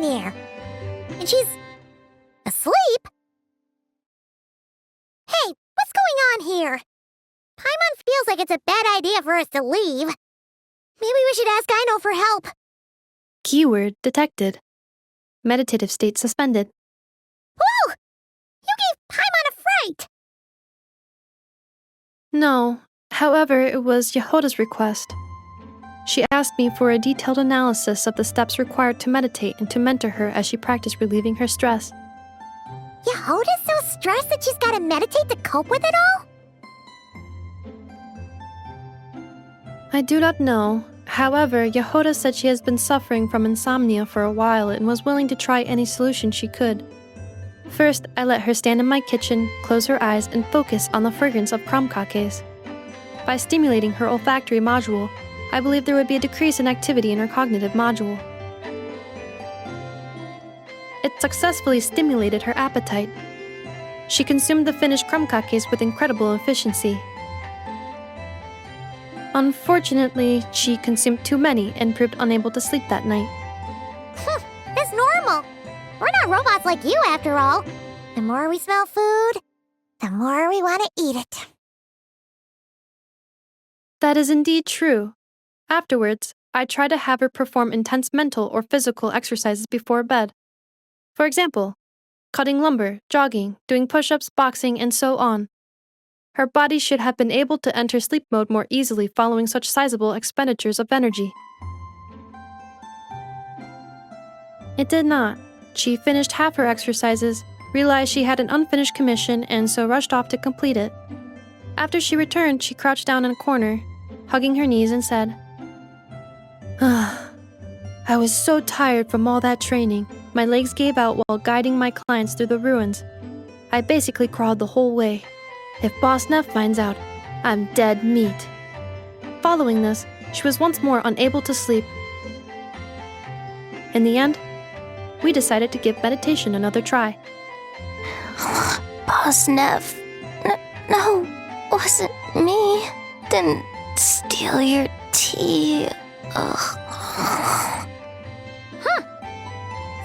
there. And she's asleep? Hey, what's going on here? Paimon feels like it's a bad idea for us to leave. Maybe we should ask Aino for help. Keyword detected. Meditative state suspended. Whoa! You gave Paimon a fright! No, however, it was Yehoda's request. She asked me for a detailed analysis of the steps required to meditate and to mentor her as she practiced relieving her stress. Yehoda's so stressed that she's gotta meditate to cope with it all? I do not know. However, Yehoda said she has been suffering from insomnia for a while and was willing to try any solution she could. First, I let her stand in my kitchen, close her eyes, and focus on the fragrance of krumkakes. By stimulating her olfactory module, I believe there would be a decrease in activity in her cognitive module. It successfully stimulated her appetite. She consumed the finished krumkakes with incredible efficiency. Unfortunately, she consumed too many and proved unable to sleep that night. That's normal. We're not robots like you, after all. The more we smell food, the more we want to eat it. That is indeed true. Afterwards, I try to have her perform intense mental or physical exercises before bed. For example, cutting lumber, jogging, doing push-ups, boxing, and so on. Her body should have been able to enter sleep mode more easily following such sizable expenditures of energy. It did not. She finished half her exercises, realized she had an unfinished commission, and so rushed off to complete it. After she returned, she crouched down in a corner, hugging her knees and said, I was so tired from all that training. My legs gave out while guiding my clients through the ruins. I basically crawled the whole way. If Boss Neff finds out, I'm dead meat. Following this, she was once more unable to sleep. In the end, we decided to give meditation another try. Boss Neff. No, wasn't me. Didn't steal your tea. Ugh.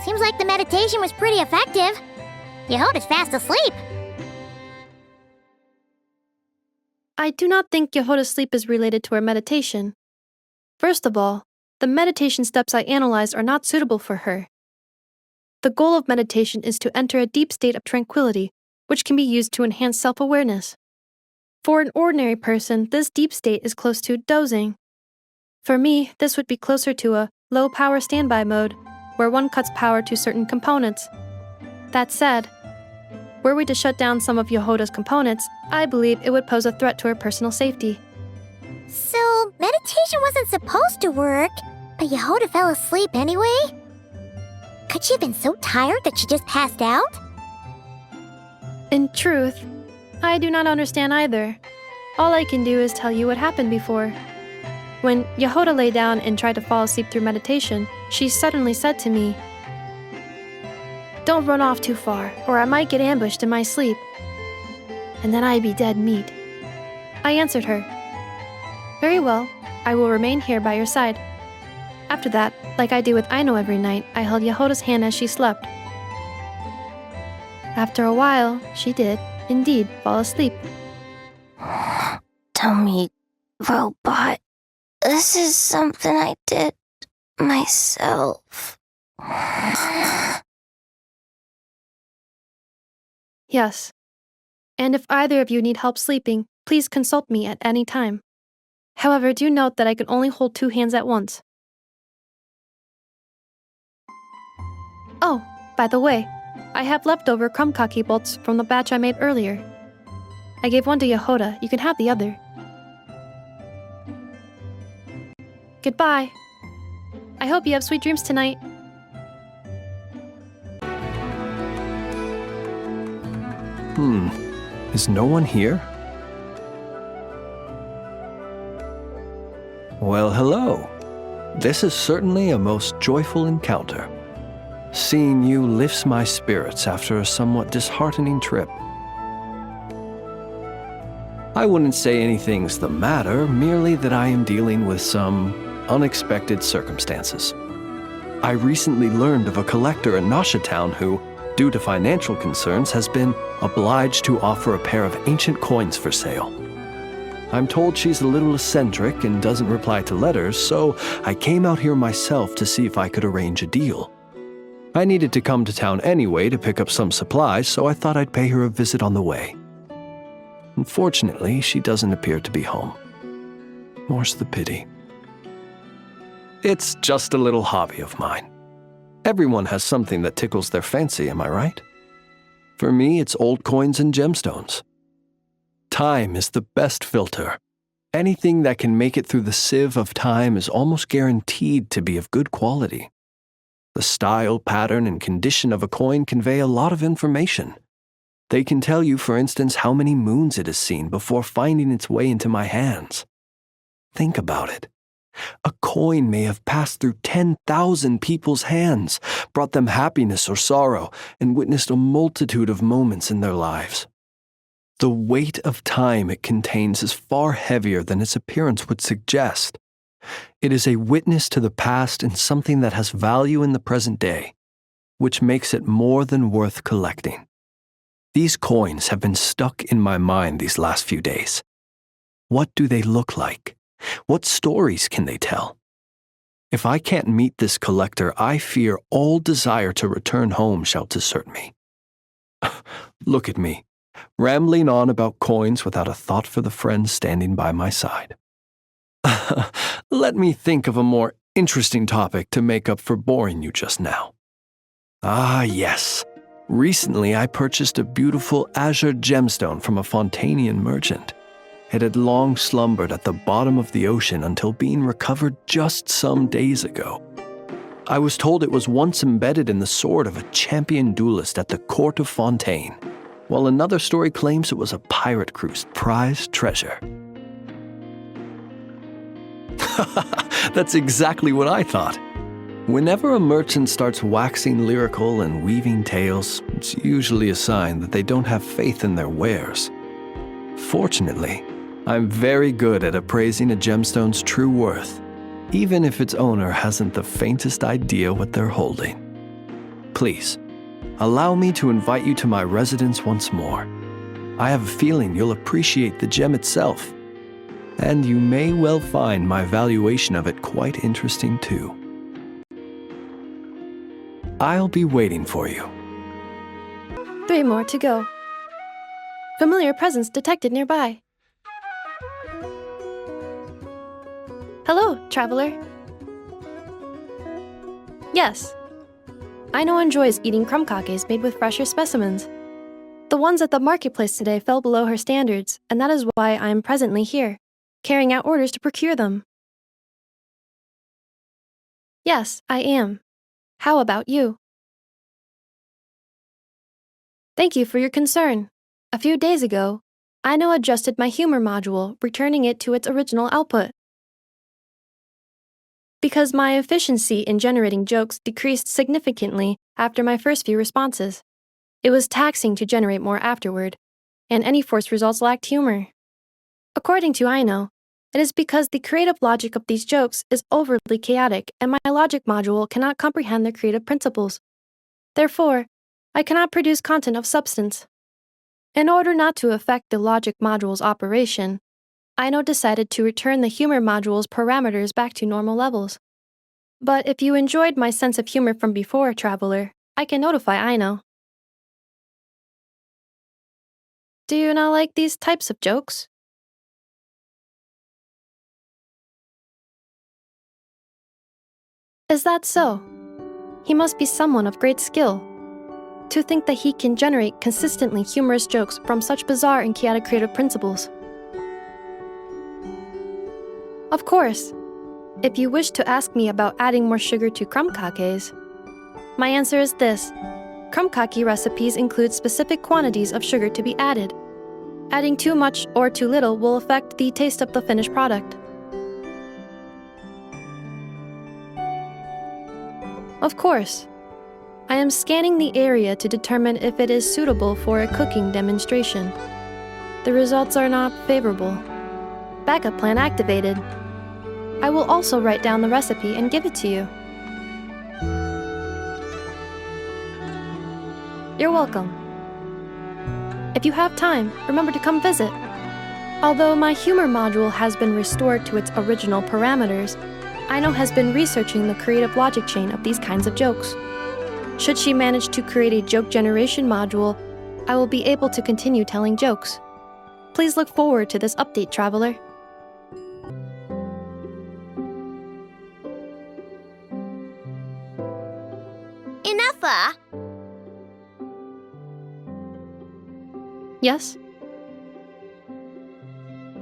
Seems like the meditation was pretty effective. Yehoda's fast asleep. I do not think Yehoda's sleep is related to her meditation. First of all, the meditation steps I analyzed are not suitable for her. The goal of meditation is to enter a deep state of tranquility, which can be used to enhance self-awareness. For an ordinary person, this deep state is close to dozing. For me, this would be closer to a low-power standby mode, where one cuts power to certain components. That said, were we to shut down some of Yehoda's components, I believe it would pose a threat to her personal safety. So, meditation wasn't supposed to work, but Yehoda fell asleep anyway? Could she have been so tired that she just passed out? In truth, I do not understand either. All I can do is tell you what happened before. When Yehoda lay down and tried to fall asleep through meditation, she suddenly said to me, "Don't run off too far, or I might get ambushed in my sleep. And then I'd be dead meat." I answered her, "Very well, I will remain here by your side." After that, like I do with Aino every night, I held Yehoda's hand as she slept. After a while, she did, indeed, fall asleep. Dummy robot. This is something I did myself. Yes. And if either of you need help sleeping, please consult me at any time. However, do note that I can only hold 2 hands at once. Oh, by the way, I have leftover krumkake bolts from the batch I made earlier. I gave one to Yehoda. You can have the other. Goodbye. I hope you have sweet dreams tonight. Is no one here? Well, hello. This is certainly a most joyful encounter. Seeing you lifts my spirits after a somewhat disheartening trip. I wouldn't say anything's the matter, merely that I am dealing with some unexpected circumstances. I recently learned of a collector in Town who, due to financial concerns, has been obliged to offer a pair of ancient coins for sale. I'm told she's a little eccentric and doesn't reply to letters, so I came out here myself to see if I could arrange a deal. I needed to come to town anyway to pick up some supplies, so I thought I'd pay her a visit on the way. Unfortunately, she doesn't appear to be home. More's the pity. It's just a little hobby of mine. Everyone has something that tickles their fancy, am I right? For me, it's old coins and gemstones. Time is the best filter. Anything that can make it through the sieve of time is almost guaranteed to be of good quality. The style, pattern, and condition of a coin convey a lot of information. They can tell you, for instance, how many moons it has seen before finding its way into my hands. Think about it. A coin may have passed through 10,000 people's hands, brought them happiness or sorrow, and witnessed a multitude of moments in their lives. The weight of time it contains is far heavier than its appearance would suggest. It is a witness to the past and something that has value in the present day, which makes it more than worth collecting. These coins have been stuck in my mind these last few days. What do they look like? What stories can they tell? If I can't meet this collector, I fear all desire to return home shall desert me. Look at me, rambling on about coins without a thought for the friend standing by my side. Let me think of a more interesting topic to make up for boring you just now. Ah, yes. Recently, I purchased a beautiful azure gemstone from a Fontanian merchant. It had long slumbered at the bottom of the ocean until being recovered just some days ago. I was told it was once embedded in the sword of a champion duelist at the court of Fontaine, while another story claims it was a pirate crew's prized treasure. That's exactly what I thought. Whenever a merchant starts waxing lyrical and weaving tales, it's usually a sign that they don't have faith in their wares. Fortunately, I'm very good at appraising a gemstone's true worth, even if its owner hasn't the faintest idea what they're holding. Please, allow me to invite you to my residence once more. I have a feeling you'll appreciate the gem itself, and you may well find my valuation of it quite interesting too. I'll be waiting for you. 3 more to go. Familiar presence detected nearby. Hello, traveler. Yes. Aino enjoys eating crumb-kakes made with fresher specimens. The ones at the marketplace today fell below her standards, and that is why I am presently here, carrying out orders to procure them. Yes, I am. How about you? Thank you for your concern. A few days ago, Aino adjusted my humor module, returning it to its original output. Because my efficiency in generating jokes decreased significantly after my first few responses, it was taxing to generate more afterward, and any forced results lacked humor. According to Aino, it is because the creative logic of these jokes is overly chaotic and my logic module cannot comprehend their creative principles. Therefore, I cannot produce content of substance. In order not to affect the logic module's operation, Aino decided to return the humor module's parameters back to normal levels. But if you enjoyed my sense of humor from before, traveler, I can notify Aino. Do you not like these types of jokes? Is that so? He must be someone of great skill. To think that he can generate consistently humorous jokes from such bizarre and chaotic creative principles. Of course, if you wish to ask me about adding more sugar to crumb-kakes, my answer is this. Crumb-kake recipes include specific quantities of sugar to be added. Adding too much or too little will affect the taste of the finished product. Of course, I am scanning the area to determine if it is suitable for a cooking demonstration. The results are not favorable. Backup plan activated. I will also write down the recipe and give it to you. You're welcome. If you have time, remember to come visit. Although my humor module has been restored to its original parameters, Aino has been researching the creative logic chain of these kinds of jokes. Should she manage to create a joke generation module, I will be able to continue telling jokes. Please look forward to this update, Traveler. Enough. Yes?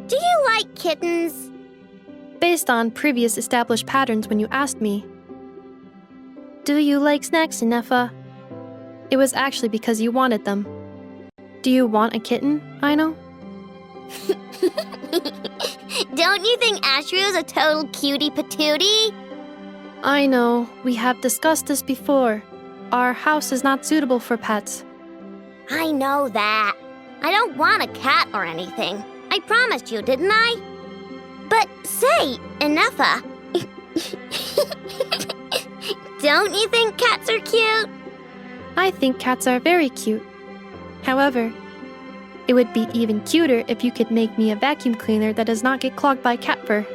Do you like kittens? Based on previous established patterns when you asked me, "Do you like snacks, Nefa?" It was actually because you wanted them. Do you want a kitten, Aino? Don't you think Ashrio's a total cutie patootie? I know, we have discussed this before. Our house is not suitable for pets. I know that. I don't want a cat or anything. I promised you, didn't I? But say, Enough. Don't you think cats are cute? I think cats are very cute. However, it would be even cuter if you could make me a vacuum cleaner that does not get clogged by cat fur.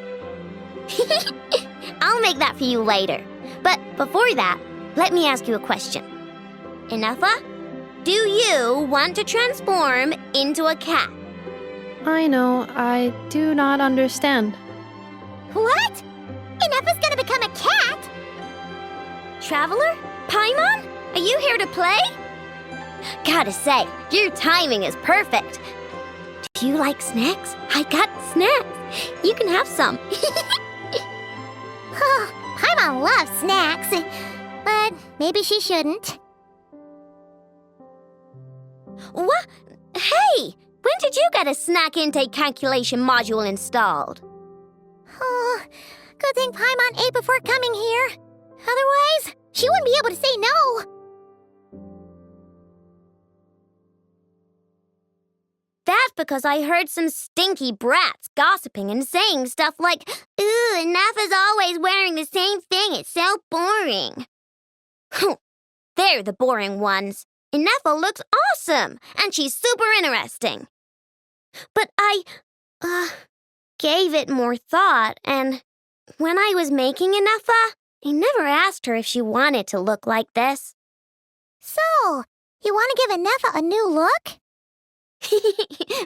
I'll make that for you later. But before that, let me ask you a question. Enough? Do you want to transform into a cat? I know, I do not understand. What? Enough gonna become a cat? Traveler? Paimon? Are you here to play? Gotta say, your timing is perfect. Do you like snacks? I got snacks. You can have some. Paimon loves snacks, but maybe she shouldn't. What? Hey! When did you get a snack intake calculation module installed? Oh, good thing Paimon ate before coming here. Otherwise, she wouldn't be able to say no. That's because I heard some stinky brats gossiping and saying stuff like, "Ooh, Enough is always wearing the same thing. It's so boring." They're the boring ones. Enough looks awesome, and she's super interesting. But I, gave it more thought, and when I was making Enough, I never asked her if she wanted to look like this. So, you want to give Enough a new look?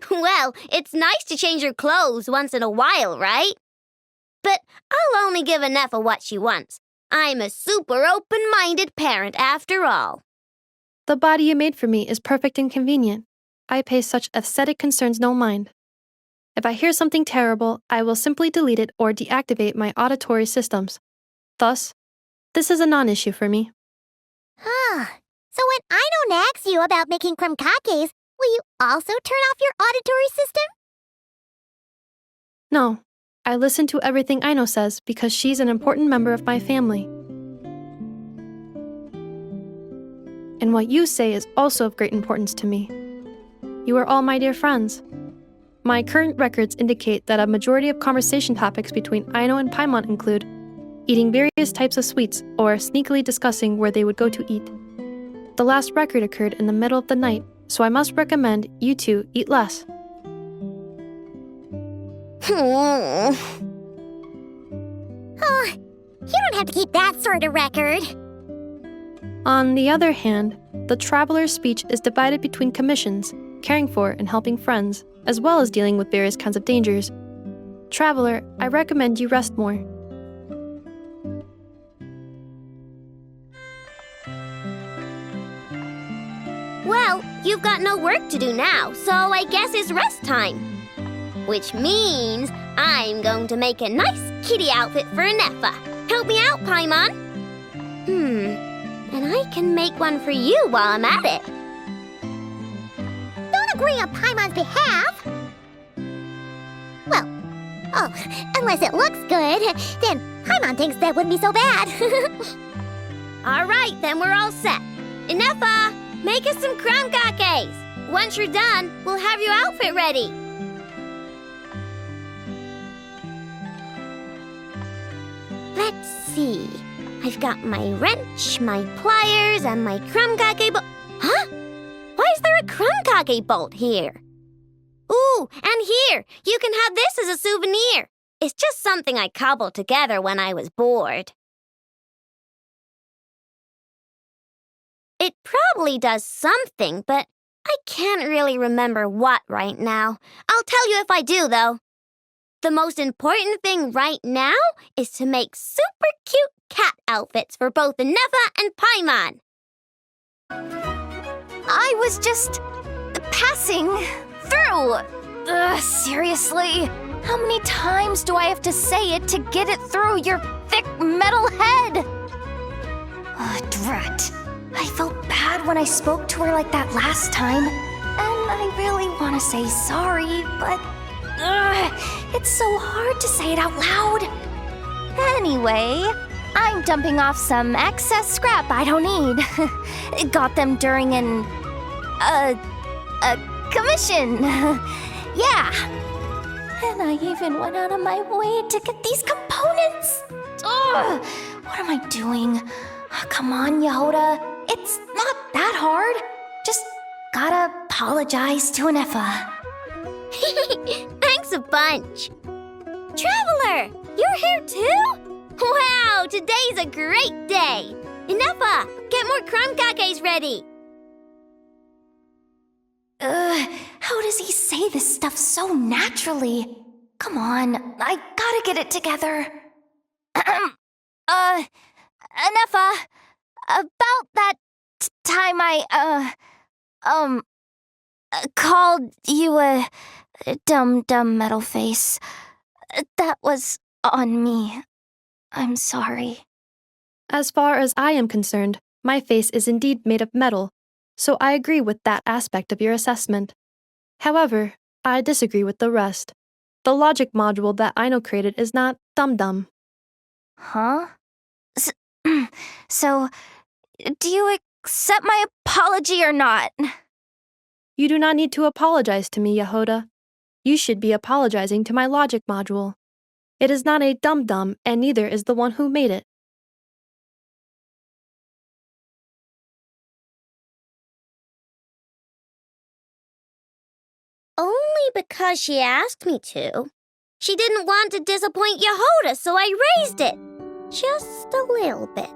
Well, it's nice to change her clothes once in a while, right? But I'll only give Enough what she wants. I'm a super open-minded parent after all. The body you made for me is perfect and convenient. I pay such aesthetic concerns no mind. If I hear something terrible, I will simply delete it or deactivate my auditory systems. Thus, this is a non-issue for me. So when Aino nags you about making krumkakes, will you also turn off your auditory system? No, I listen to everything Aino says because she's an important member of my family. And what you say is also of great importance to me. You are all my dear friends. My current records indicate that a majority of conversation topics between Aino and Paimon include eating various types of sweets or sneakily discussing where they would go to eat. The last record occurred in the middle of the night, so I must recommend you two eat less. Oh, you don't have to keep that sort of record. On the other hand, the traveler's speech is divided between commissions, caring for and helping friends, as well as dealing with various kinds of dangers. Traveler, I recommend you rest more. Well, you've got no work to do now, so I guess it's rest time. Which means I'm going to make a nice kitty outfit for Nefa. Help me out, Paimon. And I can make one for you while I'm at it. Don't agree on Paimon's behalf. Well, unless it looks good, then Paimon thinks that wouldn't be so bad. All right, then we're all set. Nefa, make us some krumkakes. Once you're done, we'll have your outfit ready. Let's see. I've got my wrench, my pliers, and my krumkake Huh? there a crumb-kake bolt here? Ooh, and here, you can have this as a souvenir. It's just something I cobbled together when I was bored. It probably does something, but I can't really remember what right now. I'll tell you if I do, though. The most important thing right now is to make super cute cat outfits for both Nefa and Paimon. I was just passing through. Seriously? How many times do I have to say it to get it through your thick metal head? Drat. I felt bad when I spoke to her like that last time. And I really want to say sorry, but it's so hard to say it out loud. Anyway, I'm dumping off some excess scrap I don't need. Got them during a commission. Yeah. And I even went out of my way to get these components. What am I doing? Come on, Yehoda. It's not that hard. Just gotta apologize to Nefa. Thanks a bunch. Traveler, you're here too? Wow, today's a great day. Nefa, get more crumb-kakes ready. How does he say this stuff so naturally? Come on, I gotta get it together. Nefa, about that time I, called you a dumb metal face. That was on me. I'm sorry. As far as I am concerned, my face is indeed made of metal, so I agree with that aspect of your assessment. However, I disagree with the rest. The logic module that Aino created is not dumb. Huh? So, do you accept my apology or not? You do not need to apologize to me, Yehoda. You should be apologizing to my logic module. It is not a dum-dum, and neither is the one who made it. Only because she asked me to. She didn't want to disappoint Yehoda, so I raised it. Just a little bit.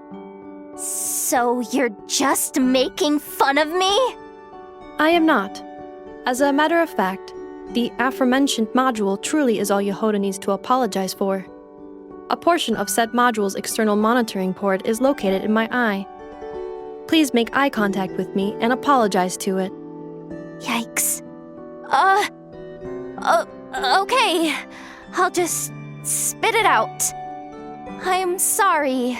So you're just making fun of me? I am not. As a matter of fact, the aforementioned module truly is all Yehoda needs to apologize for. A portion of said module's external monitoring port is located in my eye. Please make eye contact with me and apologize to it. Yikes. Okay. I'll just spit it out. I'm sorry.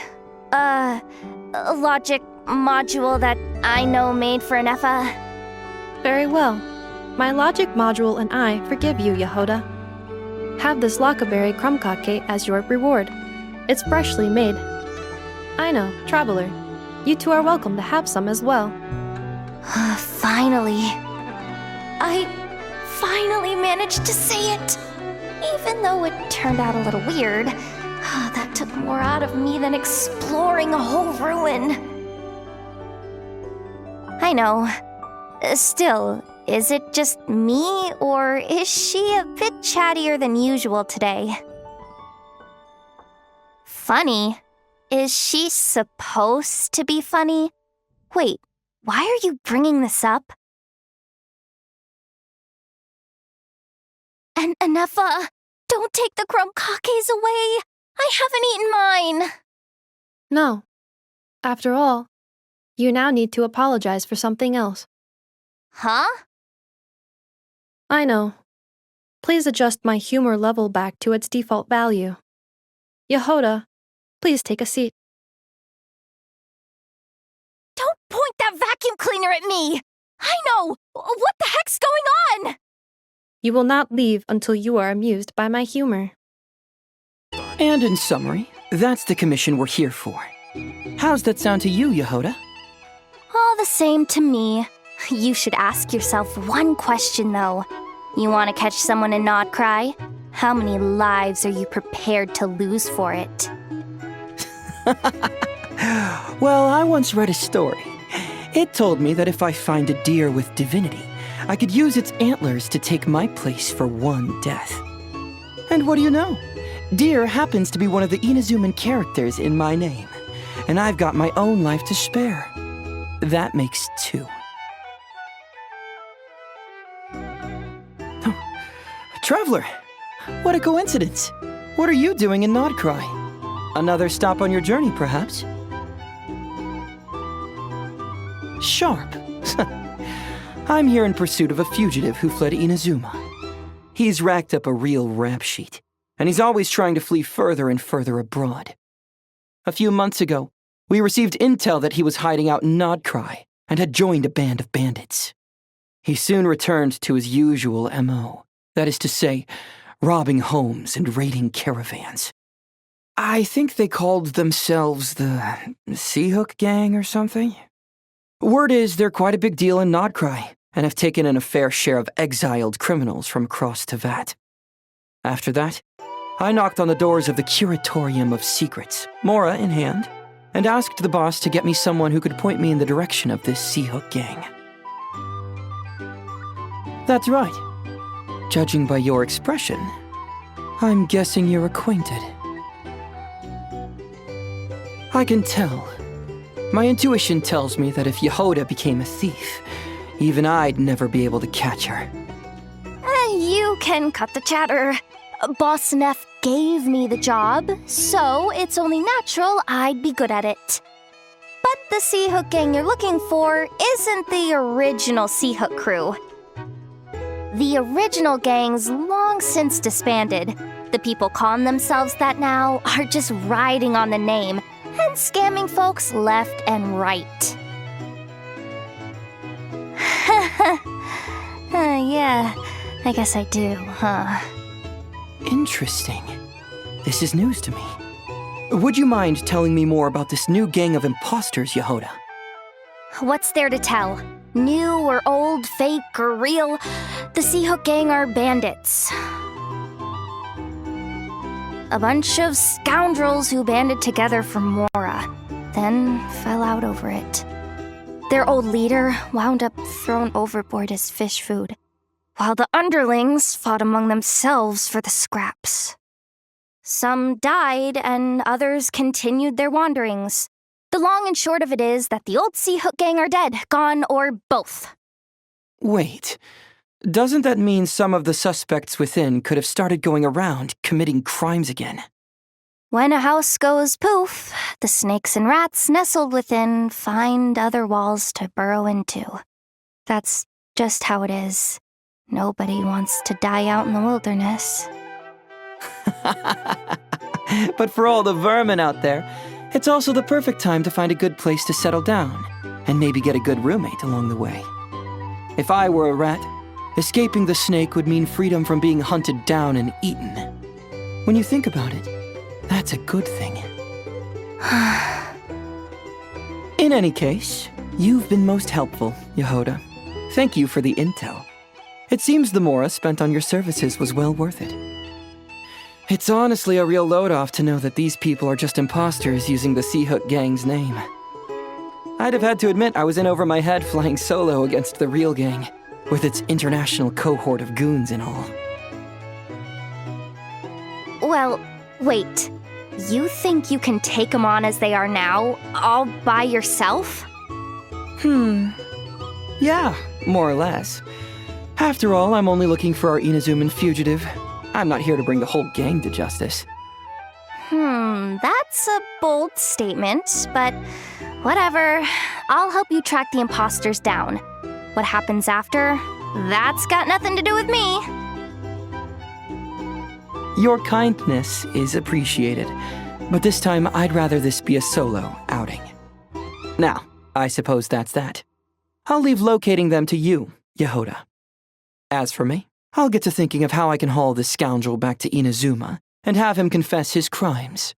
Logic module that I know made for Nefa. Very well. My logic module and I forgive you, Yehoda. Have this lockaberry crumb-kake as your reward. It's freshly made. I know, Traveler. You two are welcome to have some as well. Finally. I finally managed to say it. Even though it turned out a little weird, that took more out of me than exploring a whole ruin. I know. Still, is it just me, or is she a bit chattier than usual today? Funny? Is she supposed to be funny? Wait, why are you bringing this up? And Nefa, don't take the crumb-kakes away. I haven't eaten mine. No. After all, you now need to apologize for something else. Huh? I know. Please adjust my humor level back to its default value. Yehoda, please take a seat. Don't point that vacuum cleaner at me! I know! What the heck's going on? You will not leave until you are amused by my humor. And in summary, that's the commission we're here for. How's that sound to you, Yehoda? All the same to me. You should ask yourself one question, though. You want to catch someone in NodKrai? How many lives are you prepared to lose for it? Well, I once read a story. It told me that if I find a deer with divinity, I could use its antlers to take my place for one death. And what do you know? Deer happens to be one of the Inazuman characters in my name, and I've got my own life to spare. That makes 2. Oh, Traveler, what a coincidence. What are you doing in NodKrai? Another stop on your journey, perhaps? Sharp. I'm here in pursuit of a fugitive who fled Inazuma. He's racked up a real rap sheet, and he's always trying to flee further and further abroad. A few months ago, we received intel that he was hiding out in NodKrai and had joined a band of bandits. He soon returned to his usual MO, that is to say, robbing homes and raiding caravans. I think they called themselves the Seahook Gang or something. Word is they're quite a big deal in NodKrai and have taken in a fair share of exiled criminals from across Tevat. After that, I knocked on the doors of the Curatorium of Secrets, Mora in hand, and asked the boss to get me someone who could point me in the direction of this Seahook Gang. That's right. Judging by your expression, I'm guessing you're acquainted. I can tell. My intuition tells me that if Yehoda became a thief, even I'd never be able to catch her. You can cut the chatter. Boss Neff gave me the job, so it's only natural I'd be good at it. But the Seahook Gang you're looking for isn't the original Seahook crew. The original gang's long since disbanded. The people calling themselves that now are just riding on the name and scamming folks left and right. Yeah, I guess I do, huh? Interesting. This is news to me. Would you mind telling me more about this new gang of imposters, Yehoda? What's there to tell? New or old, fake or real, the Seahook Gang are bandits. A bunch of scoundrels who banded together for Mora, then fell out over it. Their old leader wound up thrown overboard as fish food, while the underlings fought among themselves for the scraps. Some died, and others continued their wanderings. The long and short of it is that the old Seahook Gang are dead, gone, or both. Wait, doesn't that mean some of the suspects within could have started going around committing crimes again? When a house goes poof, the snakes and rats nestled within find other walls to burrow into. That's just how it is. Nobody wants to die out in the wilderness. But for all the vermin out there, it's also the perfect time to find a good place to settle down, and maybe get a good roommate along the way. If I were a rat, escaping the snake would mean freedom from being hunted down and eaten. When you think about it, that's a good thing. In any case, you've been most helpful, Yehoda. Thank you for the intel. It seems the Mora spent on your services was well worth it. It's honestly a real load-off to know that these people are just imposters using the Seahook Gang's name. I'd have had to admit I was in over my head flying solo against the real gang, with its international cohort of goons and all. Well, wait. You think you can take them on as they are now, all by yourself? Yeah, more or less. After all, I'm only looking for our Inazuman fugitive. I'm not here to bring the whole gang to justice. That's a bold statement, but whatever. I'll help you track the imposters down. What happens after? That's got nothing to do with me. Your kindness is appreciated, but this time I'd rather this be a solo outing. Now, I suppose that's that. I'll leave locating them to you, Yehoda. As for me, I'll get to thinking of how I can haul this scoundrel back to Inazuma and have him confess his crimes.